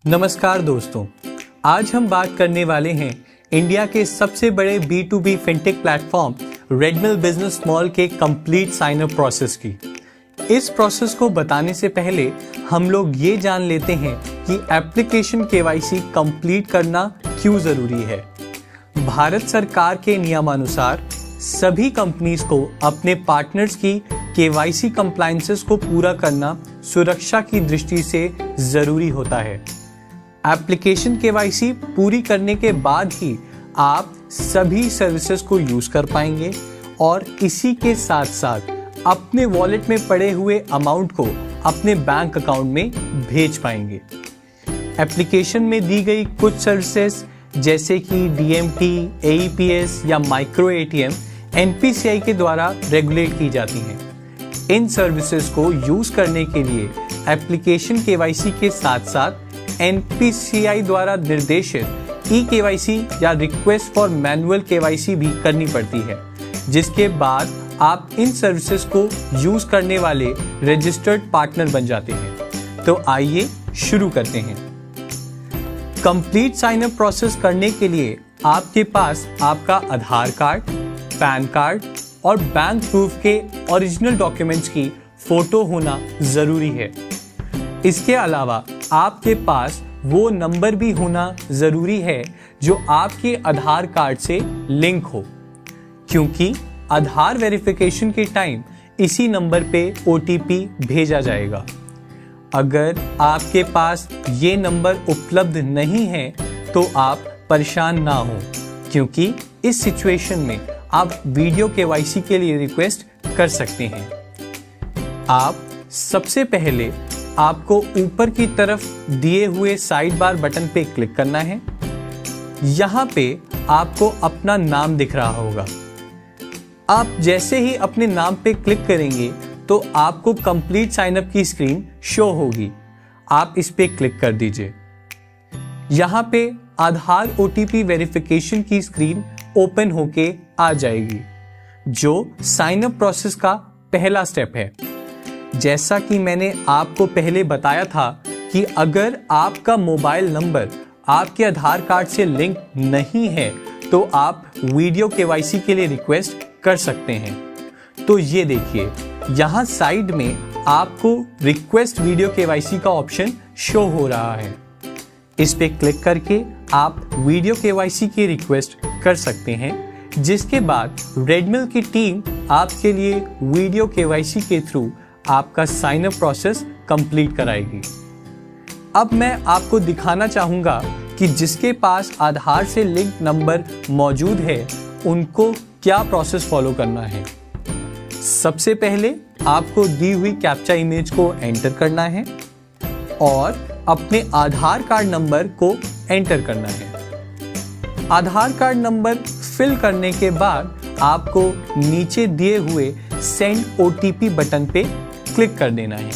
नमस्कार दोस्तों, आज हम बात करने वाले हैं इंडिया के सबसे बड़े B2B fintech platform रेडमिल business small के कंप्लीट साइन अप प्रोसेस की। इस प्रोसेस को बताने से पहले हम लोग ये जान लेते हैं कि एप्लीकेशन KYC कंप्लीट करना क्यों जरूरी है। भारत सरकार के नियमानुसार सभी कंपनीज को अपने पार्टनर्स की KYC कंप्लायंसेस को पूरा करना सुरक्षा की दृष्टि से जरूरी होता है। एप्लीकेशन KYC पूरी करने के बाद ही आप सभी सर्विसेज को यूज कर पाएंगे और इसी के साथ साथ अपने वॉलेट में पड़े हुए अमाउंट को अपने बैंक अकाउंट में भेज पाएंगे। एप्लीकेशन में दी गई कुछ सर्विसेज जैसे कि DMT, AEPS या माइक्रो ATM NPCI के द्वारा रेगुलेट की जाती हैं। इन सर्विसेज को यूज करने के लिए एप्लीकेशन KYC के साथ साथ NPCI द्वारा निर्देशित eKYC या रिक्वेस्ट फॉर मैनुअल KYC भी करनी पड़ती है, जिसके बाद आप इन सर्विसेज को यूज करने वाले रजिस्टर्ड पार्टनर बन जाते हैं। तो आइए शुरू करते हैं। कंप्लीट साइन अप प्रोसेस करने के लिए आपके पास आपका आधार कार्ड, पैन कार्ड और बैंक प्रूफ के ओरिजिनल डॉक्यूमेंट्स की फोटो होना जरूरी है। इसके अलावा आपके पास वो नंबर भी होना जरूरी है जो आपके आधार कार्ड से लिंक हो, क्योंकि आधार वेरिफिकेशन के टाइम इसी नंबर पे OTP भेजा जाएगा। अगर आपके पास ये नंबर उपलब्ध नहीं है तो आप परेशान ना हो, क्योंकि इस सिचुएशन में आप वीडियो KYC के लिए रिक्वेस्ट कर सकते हैं। आप सबसे पहले आपको ऊपर की तरफ दिए हुए साइड बार बटन पे क्लिक करना है। यहाँ पे आपको अपना नाम दिख रहा होगा। आप जैसे ही अपने नाम पे क्लिक करेंगे तो आपको कंप्लीट साइन अप की स्क्रीन शो होगी। आप इस पे क्लिक कर दीजिए। यहाँ पे आधार OTP वेरिफिकेशन की स्क्रीन ओपन होके आ जाएगी, जो साइन अप प्रोसेस का पहला स्टेप है। जैसा कि मैंने आपको पहले बताया था कि अगर आपका मोबाइल नंबर आपके आधार कार्ड से लिंक नहीं है तो आप वीडियो KYC के लिए रिक्वेस्ट कर सकते हैं। तो ये देखिए, यहाँ साइड में आपको रिक्वेस्ट वीडियो KYC का ऑप्शन शो हो रहा है। इस पे क्लिक करके आप वीडियो KYC की रिक्वेस्ट कर सकते हैं, जिसके बाद रेडमिल की टीम आपके लिए वीडियो KYC के थ्रू आपका साइन अप प्रोसेस कंप्लीट कराएगी। अब मैं आपको दिखाना चाहूंगा कि जिसके पास आधार से लिंक नंबर मौजूद है उनको क्या प्रोसेस फॉलो करना है। सबसे पहले आपको दी हुई कैप्चा इमेज को एंटर करना है और अपने आधार कार्ड नंबर को एंटर करना है। आधार कार्ड नंबर फिल करने के बाद आपको नीचे दिए हुए सेंड OTP बटन पे क्लिक कर देना है।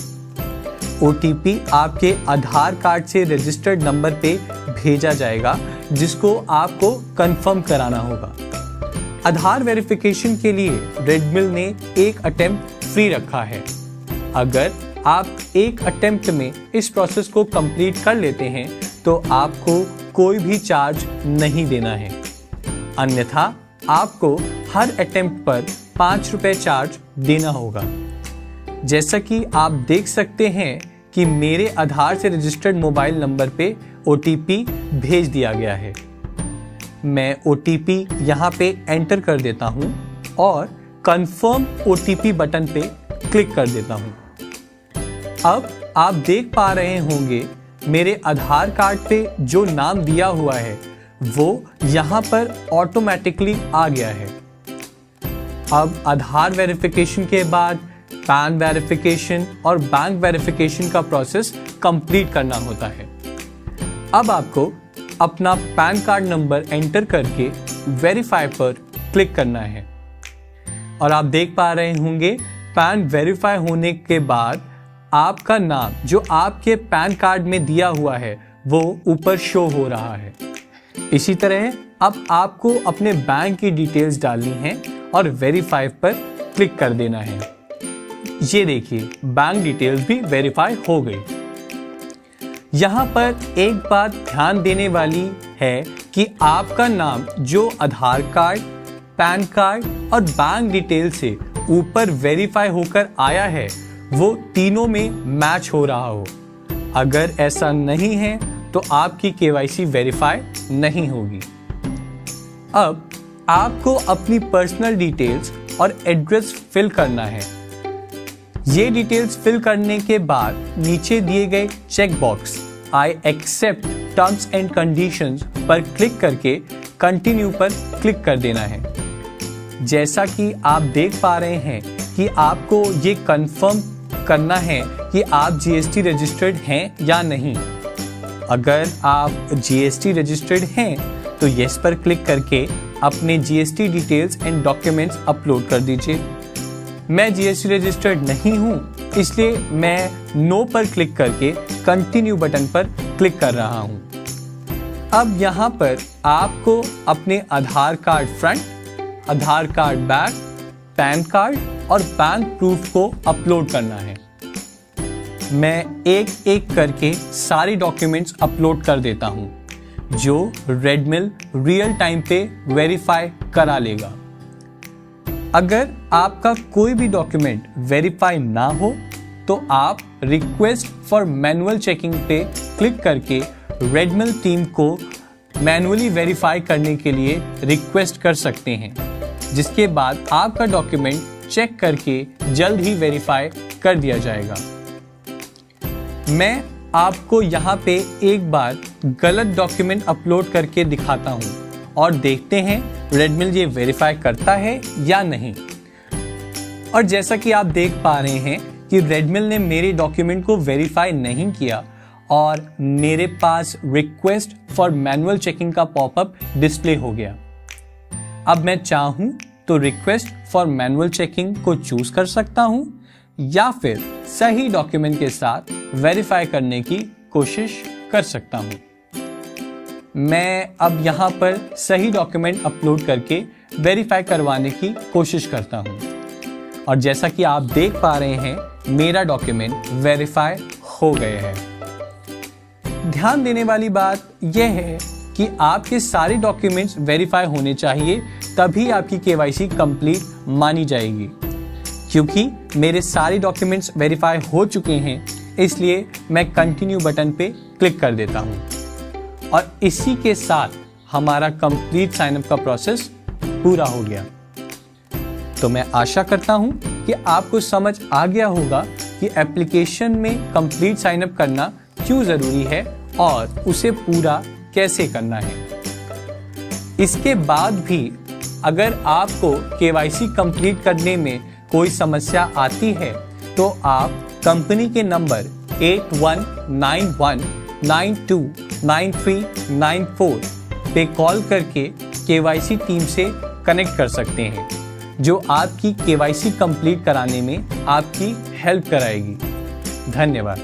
OTP आपके आधार कार्ड से रजिस्टर्ड नंबर पे भेजा जाएगा, जिसको आपको कंफर्म कराना होगा। आधार वेरिफिकेशन के लिए रेडमिल ने एक अटेम्प्ट फ्री रखा है। अगर आप एक अटेम्प्ट में इस प्रोसेस को कंप्लीट कर लेते हैं तो आपको कोई भी चार्ज नहीं देना है, अन्यथा आपको हर अटेम्प्ट पर 5 रुपए चार्ज देना होगा। जैसा कि आप देख सकते हैं कि मेरे आधार से रजिस्टर्ड मोबाइल नंबर पे OTP भेज दिया गया है। मैं OTP यहाँ पे एंटर कर देता हूँ और कंफर्म OTP बटन पे क्लिक कर देता हूँ। अब आप देख पा रहे होंगे मेरे आधार कार्ड पे जो नाम दिया हुआ है वो यहाँ पर ऑटोमेटिकली आ गया है। अब आधार वेरिफिकेशन के बाद पैन वेरिफिकेशन और बैंक वेरिफिकेशन का प्रोसेस कंप्लीट करना होता है। अब आपको अपना पैन कार्ड नंबर एंटर करके वेरीफाई पर क्लिक करना है और आप देख पा रहे होंगे पैन वेरीफाई होने के बाद आपका नाम जो आपके पैन कार्ड में दिया हुआ है वो ऊपर शो हो रहा है। इसी तरह अब आपको अपने बैंक की डिटेल्स डालनी है और वेरीफाई पर क्लिक कर देना है। ये देखिए, बैंक डिटेल्स भी वेरीफाई हो गई। यहाँ पर एक बात ध्यान देने वाली है कि आपका नाम जो आधार कार्ड, पैन कार्ड और बैंक डिटेल से ऊपर वेरीफाई होकर आया है वो तीनों में मैच हो रहा हो। अगर ऐसा नहीं है तो आपकी केवाईसी वेरीफाई नहीं होगी। अब आपको अपनी पर्सनल डिटेल्स और एड्रेस फिल करना है। ये डिटेल्स फिल करने के बाद नीचे दिए गए check box I accept terms and conditions पर क्लिक करके कंटिन्यू पर क्लिक कर देना है। जैसा कि आप देख पा रहे हैं कि आपको ये कंफर्म करना है कि आप जीएसटी रजिस्टर्ड हैं या नहीं। अगर आप जीएसटी रजिस्टर्ड हैं तो यस पर क्लिक करके अपने GST details and documents upload कर दीजिए। मैं जीएसटी रजिस्टर्ड नहीं हूं, इसलिए मैं नो पर क्लिक करके कंटिन्यू बटन पर क्लिक कर रहा हूं। अब यहां पर आपको अपने आधार कार्ड फ्रंट, आधार कार्ड बैक, पैन कार्ड और बैंक प्रूफ को अपलोड करना है। मैं एक एक करके सारे डॉक्यूमेंट्स अपलोड कर देता हूं जो रेडमिल रियल टाइम पे वेरीफाई करा लेगा। अगर आपका कोई भी डॉक्यूमेंट वेरीफाई ना हो तो आप रिक्वेस्ट फॉर मैनुअल चेकिंग पे क्लिक करके रेडमिल टीम को मैनुअली वेरीफाई करने के लिए रिक्वेस्ट कर सकते हैं, जिसके बाद आपका डॉक्यूमेंट चेक करके जल्द ही वेरीफाई कर दिया जाएगा। मैं आपको यहाँ पे एक बार गलत डॉक्यूमेंट अपलोड करके दिखाता हूँ और देखते हैं रेडमिल ये वेरीफाई करता है या नहीं। और जैसा कि आप देख पा रहे हैं कि रेडमिल ने मेरे डॉक्यूमेंट को वेरीफाई नहीं किया और मेरे पास रिक्वेस्ट फॉर मैनुअल चेकिंग का पॉपअप डिस्प्ले हो गया। अब मैं चाहूं तो रिक्वेस्ट फॉर मैनुअल चेकिंग को चूज कर सकता हूं या फिर सही डॉक्यूमेंट के साथ वेरीफाई करने की कोशिश कर सकता हूं। मैं अब यहां पर सही डॉक्यूमेंट अपलोड करके वेरीफाई करवाने की कोशिश करता हूं और जैसा कि आप देख पा रहे हैं मेरा डॉक्यूमेंट वेरीफाई हो गए हैं। ध्यान देने वाली बात यह है कि आपके सारे डॉक्यूमेंट्स वेरीफाई होने चाहिए, तभी आपकी केवाईसी कंप्लीट मानी जाएगी। क्योंकि मेरे सारे डॉक्यूमेंट्स वेरीफाई हो चुके हैं, इसलिए मैं कंटिन्यू बटन पे क्लिक कर देता हूं और इसी के साथ हमारा कंप्लीट साइनअप का प्रोसेस पूरा हो गया। तो मैं आशा करता हूं कि आपको समझ आ गया होगा कि एप्लीकेशन में कंप्लीट साइनअप करना क्यों जरूरी है और उसे पूरा कैसे करना है। इसके बाद भी अगर आपको केवाईसी कंप्लीट करने में कोई समस्या आती है तो आप कंपनी के नंबर 8191929394 पे कॉल करके केवाईसी टीम से कनेक्ट कर सकते हैं, जो आपकी केवाईसी कंप्लीट कराने में आपकी हेल्प कराएगी। धन्यवाद।